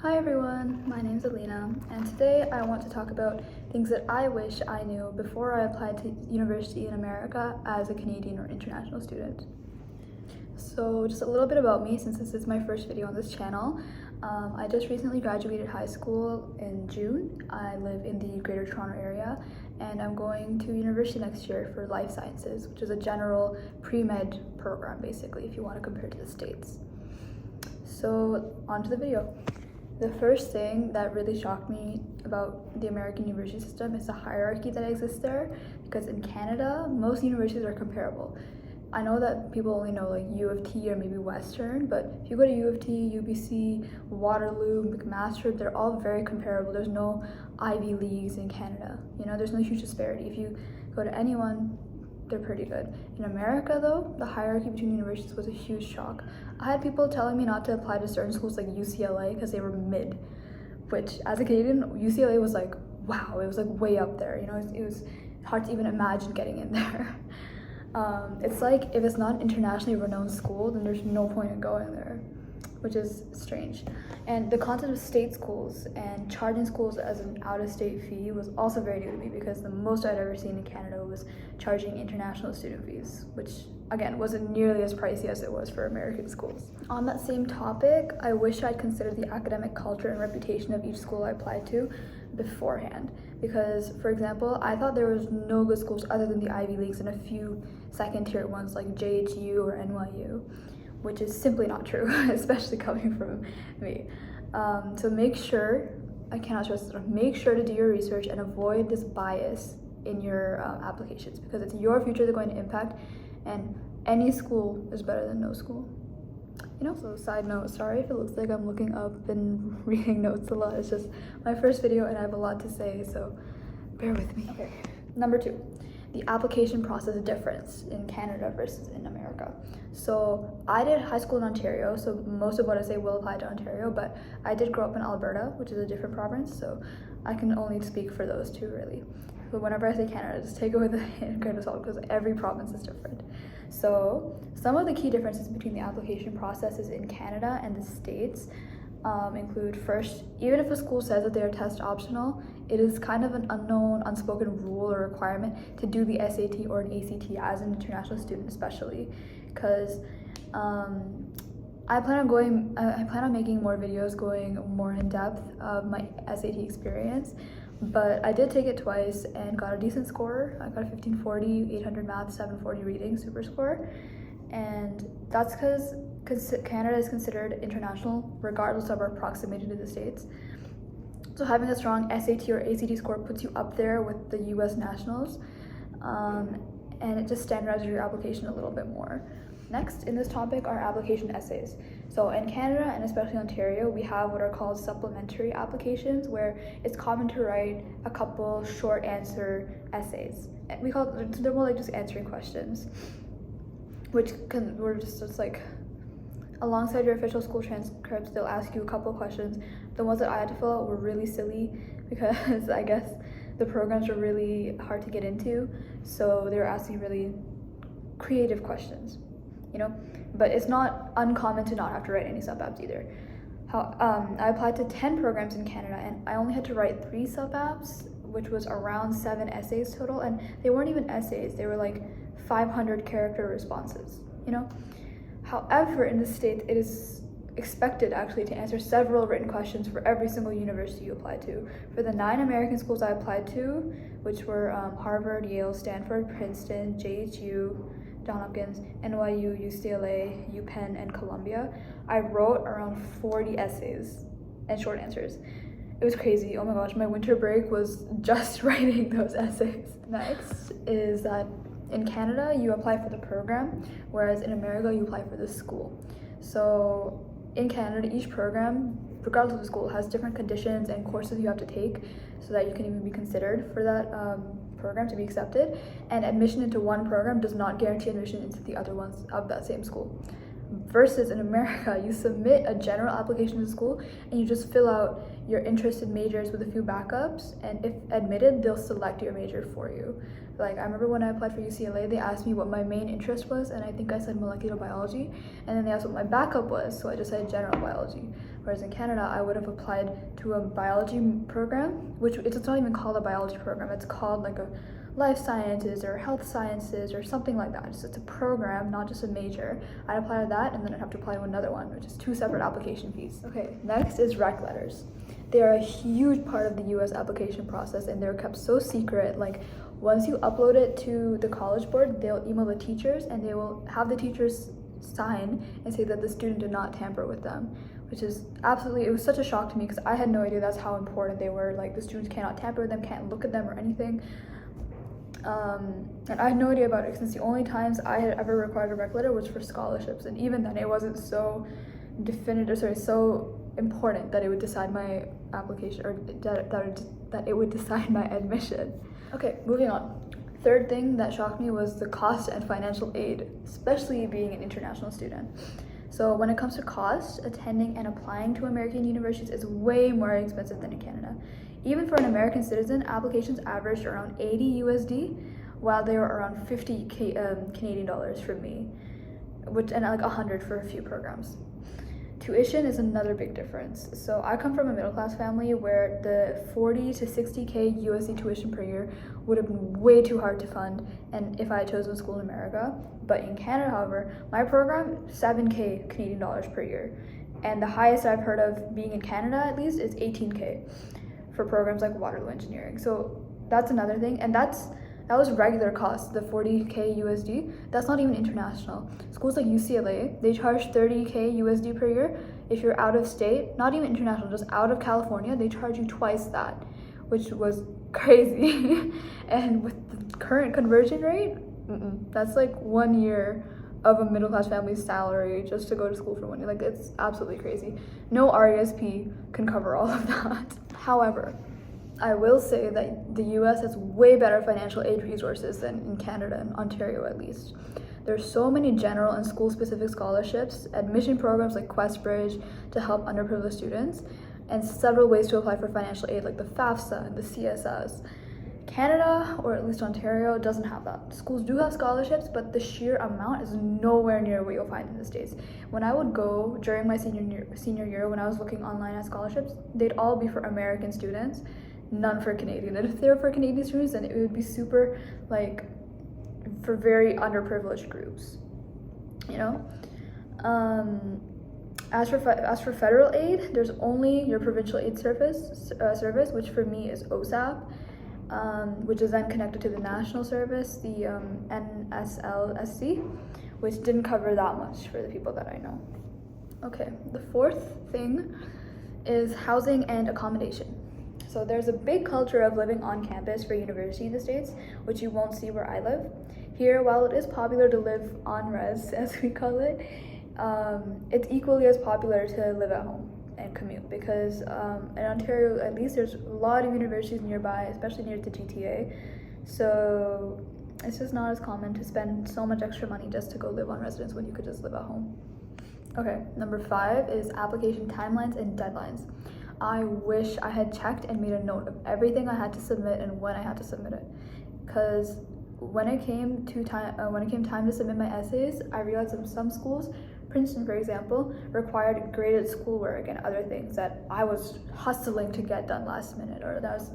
Hi everyone, my name's Alina, and today I want to talk about things that I wish I knew before I applied to university in America as a Canadian or international student. So just a little bit about me, since this is my first video on this channel. I just recently graduated high school in June. I live in the Greater Toronto area, and I'm going to university next year for life sciences, which is a general pre-med program basically if you want to compare to the States. So on to the video. The first thing that really shocked me about the American university system is the hierarchy that exists there, because in Canada, most universities are comparable. I know that people only know like U of T or maybe Western, but if you go to U of T, UBC, Waterloo, McMaster, they're all very comparable. There's no Ivy Leagues in Canada. There's no huge disparity. If you go to anyone, they're pretty good. In America though, the hierarchy between universities was a huge shock. I had people telling me not to apply to certain schools like UCLA because they were mid, which as a Canadian, UCLA was like, wow, it was like way up there. It was hard to even imagine getting in there. It's like if it's not an internationally renowned school, then there's no point in going there, which is strange. And the concept of state schools and charging schools as an out-of-state fee was also very new to me, because the most I'd ever seen in Canada was charging international student fees, which again wasn't nearly as pricey as it was for American schools. On that same topic, I wish I'd considered the academic culture and reputation of each school I applied to beforehand, because for example, I thought there was no good schools other than the Ivy Leagues and a few second tier ones like JHU or NYU, which is simply not true, especially coming from me. So I cannot stress this enough, make sure to do your research and avoid this bias in your applications, because it's your future they're going to impact, and any school is better than no school. So side note, sorry if it looks like I'm looking up and reading notes a lot. It's just my first video and I have a lot to say, so bear with me. Okay, number 2. The application process difference in Canada versus in America. So I did high school in Ontario, so most of what I say will apply to Ontario, but I did grow up in Alberta, which is a different province, so I can only speak for those two really. But whenever I say Canada, just take it with a grain of salt, because every province is different. So some of the key differences between the application processes in Canada and the States include, first, even if a school says that they are test optional, it is kind of an unknown, unspoken rule or requirement to do the SAT or an ACT as an international student, especially because I plan on making more videos going more in depth of my SAT experience, but I did take it twice and got a decent score. I got a 1540, 800 math, 740 reading, super score, and that's because Canada is considered international regardless of our proximity to the States. So having a strong SAT or ACT score puts you up there with the US nationals, and it just standardizes your application a little bit more. Next in this topic are application essays. So in Canada and especially Ontario, we have what are called supplementary applications, where it's common to write a couple short answer essays. They're more like just answering questions, we're just like, alongside your official school transcripts, they'll ask you a couple of questions. The ones that I had to fill out were really silly because I guess the programs were really hard to get into, so they were asking really creative questions, but it's not uncommon to not have to write any sub-apps either. I applied to 10 programs in Canada and I only had to write 3 sub-apps, which was around 7 essays total, and they weren't even essays, they were like 500 character responses, However, in the States, it is expected actually to answer several written questions for every single university you apply to. For the 9 American schools I applied to, which were Harvard, Yale, Stanford, Princeton, JHU, Johns Hopkins, NYU, UCLA, UPenn, and Columbia, I wrote around 40 essays and short answers. It was crazy. Oh my gosh, my winter break was just writing those essays. Next is that in Canada, you apply for the program, whereas in America, you apply for the school. So in Canada, each program, regardless of the school, has different conditions and courses you have to take so that you can even be considered for that program to be accepted. And admission into one program does not guarantee admission into the other ones of that same school. Versus in America, you submit a general application to school and you just fill out your interested majors with a few backups, and if admitted, they'll select your major for you. Like, I remember when I applied for UCLA, they asked me what my main interest was, and I think I said molecular biology, and then they asked what my backup was, so I just said general biology. Whereas in Canada, I would have applied to a biology program, which it's not even called a biology program, it's called like a life sciences or health sciences or something like that. So it's a program, not just a major. I'd apply to that, and then I'd have to apply to another one, which is 2 separate application fees. Okay, next is rec letters. They are a huge part of the US application process, and they're kept so secret. Like, once you upload it to the College Board, they'll email the teachers, and they will have the teachers sign and say that the student did not tamper with them, which is absolutely, it was such a shock to me because I had no idea that's how important they were. Like, the students cannot tamper with them, can't look at them or anything. And I had no idea about it since the only times I had ever required a rec letter was for scholarships, and even then it wasn't so so important that it would decide my application, or that it would decide my admission. Okay, moving on. Third thing that shocked me was the cost and financial aid, especially being an international student. So when it comes to cost, attending and applying to American universities is way more expensive than in Canada. Even for an American citizen, applications averaged around 80 USD, while they were around 50 Canadian dollars for me, and like 100 for a few programs. Tuition is another big difference. So I come from a middle class family where the 40 to 60K USD tuition per year would have been way too hard to fund, and if I had chosen school in America. But in Canada, however, my program, 7K Canadian dollars per year. And the highest I've heard of being in Canada, at least, is 18K for programs like Waterloo Engineering. So that's another thing, and that was regular cost, the 40K USD. That's not even international. Schools like UCLA, they charge 30K USD per year. If you're out of state, not even international, just out of California, they charge you twice that, which was crazy. And with the current conversion rate, that's like 1 year of a middle class family's salary just to go to school for 1 year. Like, it's absolutely crazy. No RESP can cover all of that. However, I will say that the US has way better financial aid resources than in Canada and Ontario, at least. There's so many general and school-specific scholarships, admission programs like QuestBridge to help underprivileged students, and several ways to apply for financial aid like the FAFSA and the CSS. Canada, or at least Ontario, doesn't have that. Schools do have scholarships, but the sheer amount is nowhere near what you'll find in the States. When I would go during my senior year, when I was looking online at scholarships, they'd all be for American students, none for Canadian. And if they were for Canadian students, then it would be super, like, for very underprivileged groups, you know? As for federal aid, there's only your provincial aid service, which for me is OSAP, which is then connected to the national service, the NSLSC, which didn't cover that much for the people that I know. Okay, the fourth thing is housing and accommodation. So there's a big culture of living on campus for university in the States, which you won't see where I live. Here, while it is popular to live on res, as we call it, it's equally as popular to live at home and commute, because in Ontario, at least, there's a lot of universities nearby, especially near the GTA. So it's just not as common to spend so much extra money just to go live on residence when you could just live at home. Okay, number 5 is application timelines and deadlines. I wish I had checked and made a note of everything I had to submit and when I had to submit it, because when it came time to submit my essays, I realized that some schools, Princeton for example, required graded schoolwork and other things that I was hustling to get done last minute, or that I was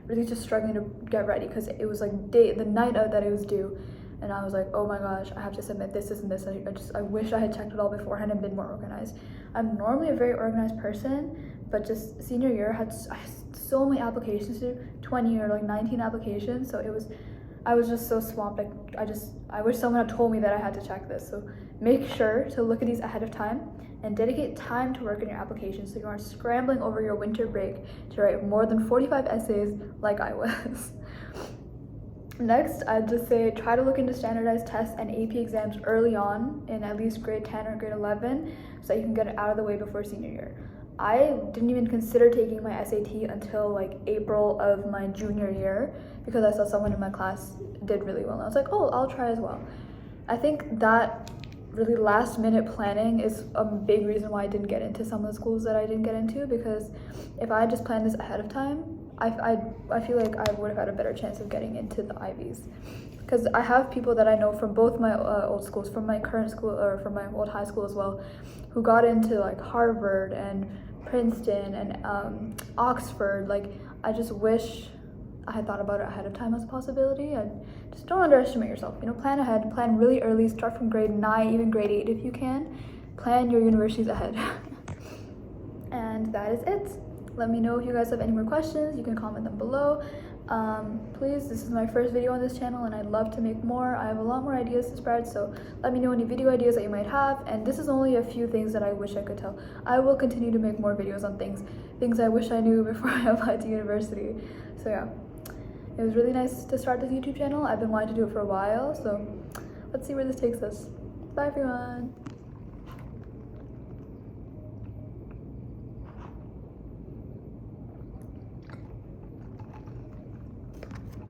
really just struggling to get ready because it was like the night that it was due, and I was like, oh my gosh, I have to submit this and this. I wish I had checked it all beforehand and been more organized. I'm normally a very organized person, but just senior year I had so many applications to do, 20 or like 19 applications, so I was just so swamped. I wish someone had told me that I had to check this. So make sure to look at these ahead of time and dedicate time to work on your application so you aren't scrambling over your winter break to write more than 45 essays like I was. Next, I'd just say try to look into standardized tests and AP exams early on in at least grade 10 or grade 11 so that you can get it out of the way before senior year. I didn't even consider taking my SAT until like April of my junior year because I saw someone in my class did really well, and I was like, oh, I'll try as well. I think that really last minute planning is a big reason why I didn't get into some of the schools that I didn't get into, because if I had just planned this ahead of time, I feel like I would have had a better chance of getting into the Ivies. Because I have people that I know from both my old schools, from my current school or from my old high school as well, who got into like Harvard and Princeton and Oxford. Like, I just wish I had thought about it ahead of time as a possibility. And just don't underestimate yourself. You know, plan ahead, plan really early, start from grade 9, even grade 8 if you can. Plan your universities ahead. And that is it. Let me know if you guys have any more questions. You can comment them below. Please, this is my first video on this channel and I'd love to make more. I have a lot more ideas to spread, so let me know any video ideas that you might have. And this is only a few things that I wish I could tell. I will continue to make more videos on things I wish I knew before I applied to university. So yeah, it was really nice to start this YouTube channel. I've been wanting to do it for a while, so let's see where this takes us. Bye everyone.